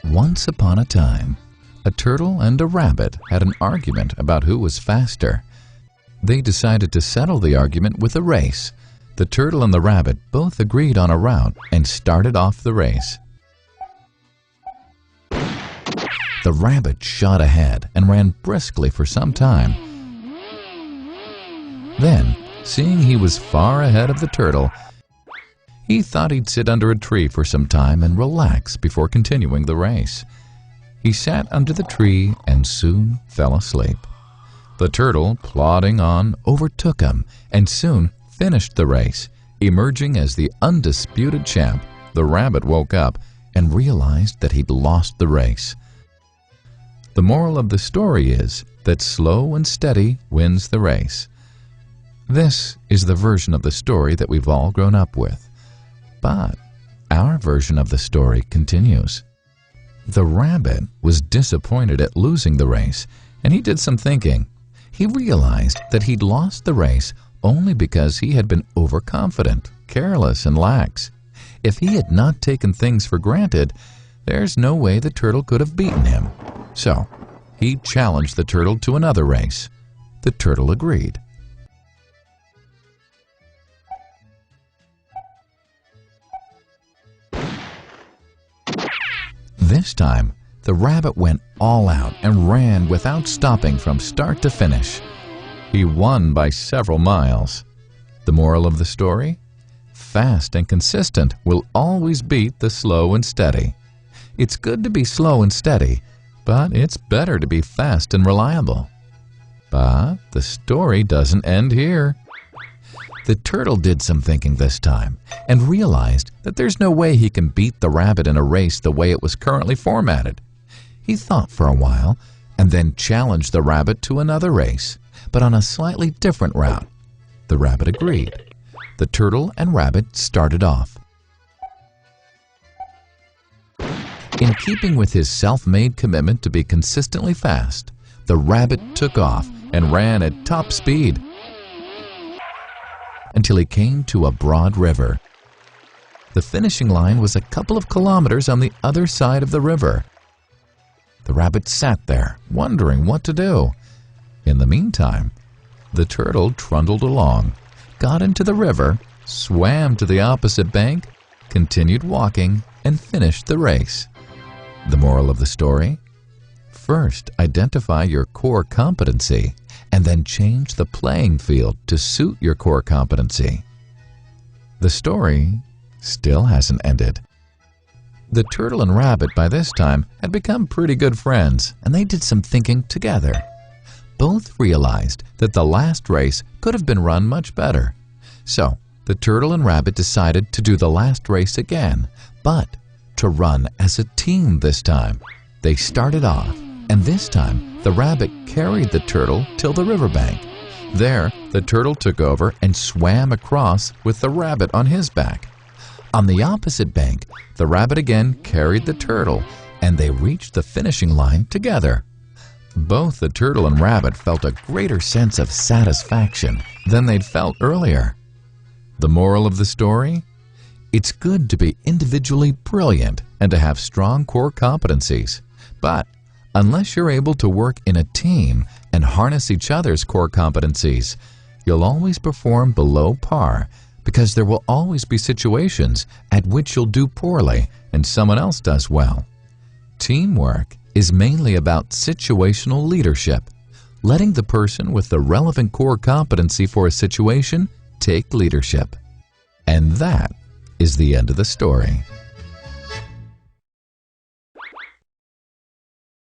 Once upon a time, a turtle and a rabbit had an argument about who was faster. They decided to settle the argument with a race. The turtle and the rabbit both agreed on a route and started off the race. The rabbit shot ahead and ran briskly for some time. Then, seeing he was far ahead of the turtle, he thought he'd sit under a tree for some time and relax before continuing the race. He sat under the tree and soon fell asleep. The turtle, plodding on, overtook him and soon finished the race. Emerging as the undisputed champ, the rabbit woke up and realized that he'd lost the race. The moral of the story is that slow and steady wins the race. This is the version of the story that we've all grown up with. But our version of the story continues. The rabbit was disappointed at losing the race, and he did some thinking. He realized that he'd lost the race only because he had been overconfident, careless, and lax. If he had not taken things for granted, there's no way the turtle could have beaten him. So, he challenged the turtle to another race. The turtle agreed. This time, the rabbit went all out and ran without stopping from start to finish. He won by several miles. The moral of the story? Fast and consistent will always beat the slow and steady. It's good to be slow and steady, but it's better to be fast and reliable. But the story doesn't end here. The turtle did some thinking this time and realized that there's no way he can beat the rabbit in a race the way it was currently formatted. He thought for a while and then challenged the rabbit to another race, but on a slightly different route. The rabbit agreed. The turtle and rabbit started off. In keeping with his self-made commitment to be consistently fast, the rabbit took off and ran at top speed until he came to a broad river. The finishing line was a couple of kilometers on the other side of the river. The rabbit sat there, wondering what to do. In the meantime, the turtle trundled along, got into the river, swam to the opposite bank, continued walking, and finished the race. The moral of the story? First, identify your core competency, and then change the playing field to suit your core competency. The story still hasn't ended. The turtle and rabbit by this time had become pretty good friends, and they did some thinking together. Both realized that the last race could have been run much better. So, the turtle and rabbit decided to do the last race again, but to run as a team this time. They started off, and this time the rabbit carried the turtle till the riverbank. There, the turtle took over and swam across with the rabbit on his back. On the opposite bank, the rabbit again carried the turtle, and they reached the finishing line together. Both the turtle and rabbit felt a greater sense of satisfaction than they'd felt earlier. The moral of the story? It's good to be individually brilliant and to have strong core competencies, but unless you're able to work in a team and harness each other's core competencies, you'll always perform below par because there will always be situations at which you'll do poorly and someone else does well. Teamwork is mainly about situational leadership, letting the person with the relevant core competency for a situation take leadership. And that is the end of the story.